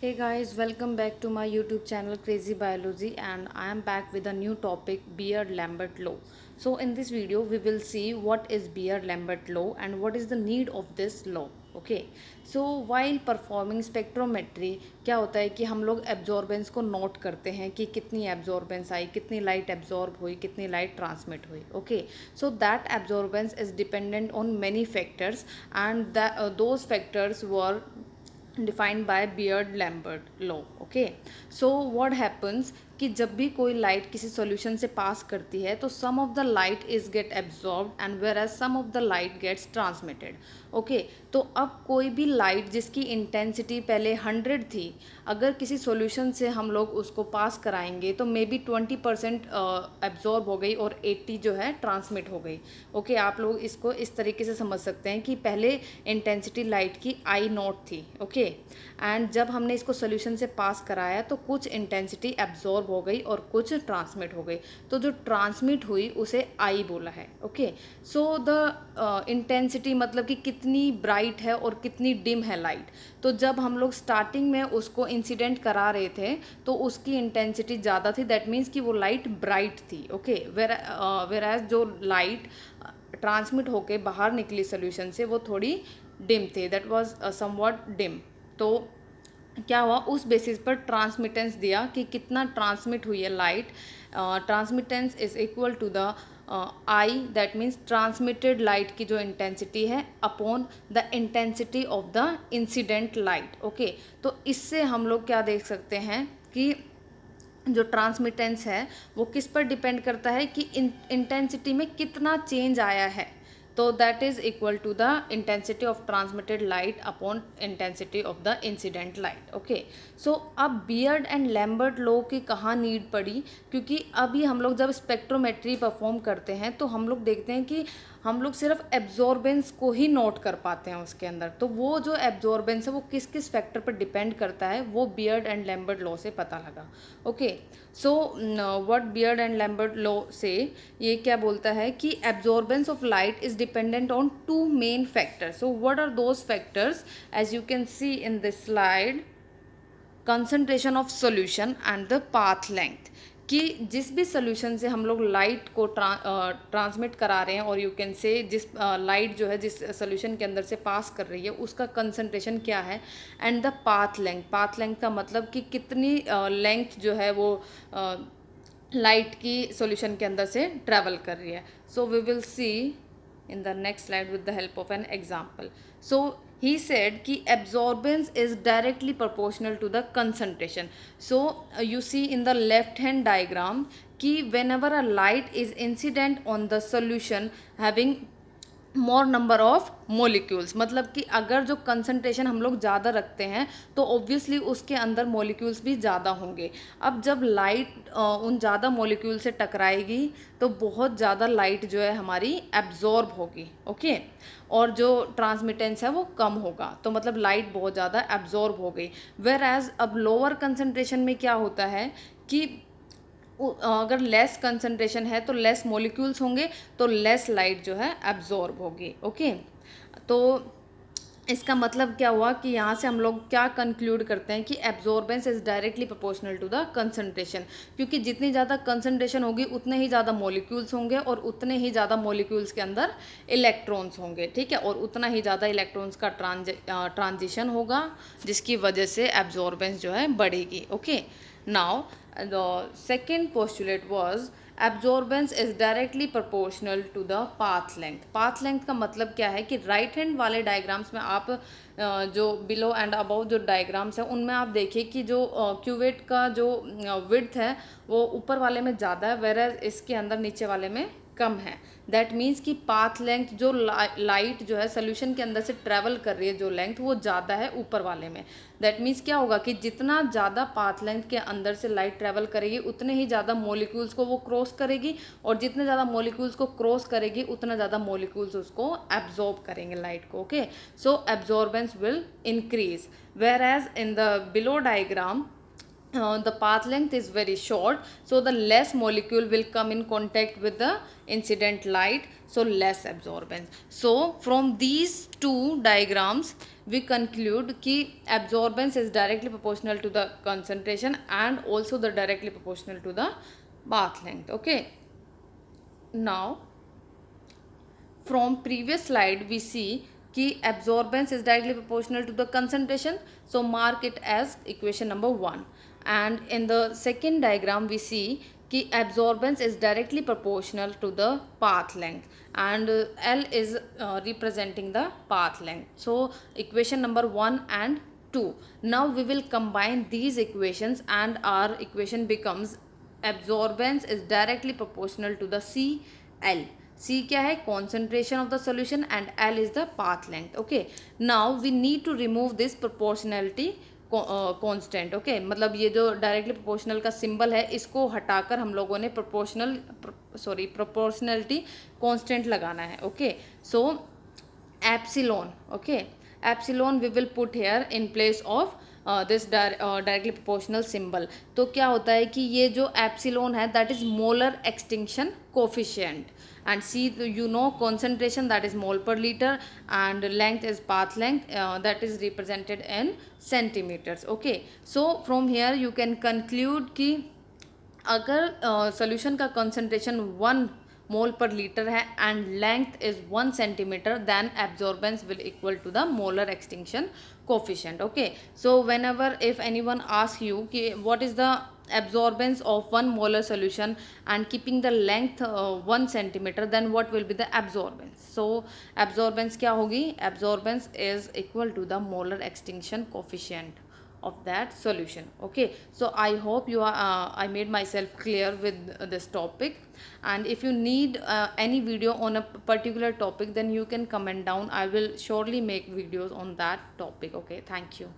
Hey guys, welcome back to my YouTube channel Crazy Biology, and I am back with a new topic, Beard-Lambert law. So in this video we will see what is Beard-Lambert law and what is the need of this law. Okay, so while performing spectrometry क्या होता है कि हम लोग absorbance को note करते हैं कि कितनी एब्जॉर्बेंस आई, कितनी लाइट एब्जॉर्ब हुई, कितनी लाइट ट्रांसमिट हुई. Okay, so that absorbance is dependent on many factors and those factors were defined by beard Lambert law. Okay, so what happens कि जब भी कोई लाइट किसी सॉल्यूशन से पास करती है तो some of the light is get absorbed and whereas some of the light gets transmitted. Okay, तो अब कोई भी लाइट जिसकी इंटेंसिटी पहले 100 थी, अगर किसी सॉल्यूशन से हम लोग उसको पास कराएंगे तो मे बी 20% एब्जॉर्ब हो गई और 80 जो है ट्रांसमिट हो गई. ओके, आप लोग इसको इस तरीके से समझ सकते हैं कि पहले इंटेंसिटी लाइट की आई नॉट थी. ओके, एंड जब हमने इसको सोल्यूशन से पास कराया तो कुछ इंटेंसिटी एब्जॉर्ब हो गई और कुछ ट्रांसमिट हो गई. तो जो ट्रांसमिट हुई उसे आई बोला है. ओके, सो द इंटेंसिटी मतलब कि कितनी ब्राइट है और कितनी डिम है लाइट. तो जब हम लोग स्टार्टिंग में उसको इंसिडेंट करा रहे थे तो उसकी इंटेंसिटी ज़्यादा थी, दैट मीन्स कि वो लाइट ब्राइट थी. ओके, वेर एज जो लाइट ट्रांसमिट होके बाहर निकली सोल्यूशन से वो थोड़ी डिम थे, दैट वाज समवॉट डिम. तो क्या हुआ, उस बेसिस पर ट्रांसमिटेंस दिया कि कितना ट्रांसमिट हुई है light. Transmittance is equal to the I, that means transmitted light की जो इंटेंसिटी है upon the intensity of the incident light. Okay, तो इससे हम लोग क्या देख सकते हैं कि जो ट्रांसमिटेंस है वो किस पर डिपेंड करता है कि इंटेंसिटी में कितना चेंज आया है. तो that is equal to the intensity of transmitted light upon intensity of the incident light. Okay, so अब बियर्ड एंड लैम्बर्ट लॉ की कहाँ नीड पड़ी, क्योंकि अभी हम लोग जब स्पेक्ट्रोमेट्री परफॉर्म करते हैं तो हम लोग देखते हैं कि हम लोग सिर्फ एब्जॉर्बेंस को ही नोट कर पाते हैं उसके अंदर. तो वो जो एब्जॉर्बेंस है वो किस किस फैक्टर पर डिपेंड करता है वो बियर्ड एंड लैम्बर्ट लॉ से पता लगा. Okay, so what Beer and Lambert law से ये क्या बोलता है कि absorbance of light is dependent on two main factors. So what are those factors, as you can see in this slide, concentration of solution and the path length. कि जिस भी solution से हम लोग लाइट को ट्रांसमिट करा रहे हैं और यू कैन से जिस लाइट जो है जिस सोल्यूशन के अंदर से पास कर रही है उसका कंसंट्रेशन क्या है, and the path length. Path length का मतलब कि कितनी लेंथ जो है वो लाइट की सोल्यूशन के अंदर से ट्रैवल कर रही है. So we will see in the next slide with the help of an example. So he said कि absorbance is directly proportional to the concentration. So you see in the left hand diagram कि whenever a light is incident on the solution having more number of molecules, मतलब कि अगर जो concentration हम लोग ज़्यादा रखते हैं तो ऑब्वियसली उसके अंदर मोलिक्यूल्स भी ज़्यादा होंगे. अब जब लाइट उन ज़्यादा मोलिक्यूल से टकराएगी तो बहुत ज़्यादा लाइट जो है हमारी एब्जॉर्ब होगी. ओके, और जो ट्रांसमिटेंस है वो कम होगा, तो मतलब लाइट बहुत ज़्यादा एब्जॉर्ब हो गई. वेयर एज अब लोअर कंसनट्रेशन में क्या होता है कि अगर लेस कंसंट्रेशन है तो लेस मॉलिक्यूल्स होंगे तो लेस लाइट जो है एब्जॉर्ब होगी. ओके, तो इसका मतलब क्या हुआ कि यहाँ से हम लोग क्या कंक्लूड करते हैं कि absorbance is directly proportional to the concentration, क्योंकि जितनी ज़्यादा कंसंट्रेशन होगी उतने ही ज़्यादा मॉलिक्यूल्स होंगे और उतने ही ज़्यादा मॉलिक्यूल्स के अंदर इलेक्ट्रॉन्स होंगे. ठीक है, और उतना ही ज़्यादा इलेक्ट्रॉन्स का ट्रांजिशन होगा जिसकी वजह से एब्जॉर्बेंस जो है बढ़ेगी. Okay, now the second postulate was absorbance is directly proportional to the path length. path length का मतलब क्या है कि राइट हैंड वाले डायग्राम्स में आप जो बिलो एंड अबव जो डायग्राम्स हैं उनमें आप देखिए कि जो क्यूवेट का जो विड्थ है वो ऊपर वाले में ज़्यादा है, वेयर इसके अंदर नीचे वाले में कम है. दैट मीन्स कि पाथ लेंथ जो लाइट जो है सोल्यूशन के अंदर से ट्रैवल कर रही है जो लेंथ वो ज़्यादा है ऊपर वाले में. दैट मीन्स क्या होगा कि जितना ज़्यादा पाथ लेंथ के अंदर से लाइट ट्रैवल करेगी उतने ही ज़्यादा मॉलिक्यूल्स को वो क्रॉस करेगी, और जितने ज़्यादा मॉलिक्यूल्स को क्रॉस करेगी उतना ज़्यादा मॉलिक्यूल्स उसको एब्जॉर्ब करेंगे लाइट को. Okay, so absorbance will increase. Whereas in the below diagram the path length is very short, so the less molecule will come in contact with the incident light, so less absorbance. So from these two diagrams we conclude ki absorbance is directly proportional to the concentration and also the directly proportional to the path length. Okay, now from previous slide we see कि absorbance is directly proportional to the concentration, so mark it as equation number 1. And in the second diagram we see कि absorbance is directly proportional to the path length, and L is representing the path length. So equation number 1 and 2. Now we will combine these equations and our equation becomes absorbance is directly proportional to the CL. C क्या है, concentration of the solution, and L is the path length. Okay, now we need to remove this proportionality constant. Okay, मतलब ये जो directly proportional का symbol है इसको हटाकर हम लोगों ने प्रोपोर्शनलिटी कांस्टेंट लगाना है. Okay, so epsilon. Okay, epsilon we will put here in place of this directly proportional symbol. तो क्या होता है कि ये जो एप्सिलॉन है that is molar extinction coefficient, and C you know concentration that is mole per liter, and length is path length, that is represented in centimeters. Okay, so from here you can conclude कि अगर solution का concentration 1 mole per liter है and length is 1 centimeter, then absorbance will equal to the molar extinction coefficient. Okay, so whenever if anyone asks you कि what is the absorbance of 1 molar solution and keeping the length 1 centimeter, then what will be the absorbance? So absorbance क्या होगी? Absorbance is equal to the molar extinction coefficient of that solution. Okay, so I hope you are I made myself clear with this topic, and if you need any video on a particular topic, then you can comment down. I will surely make videos on that topic. Okay, thank you.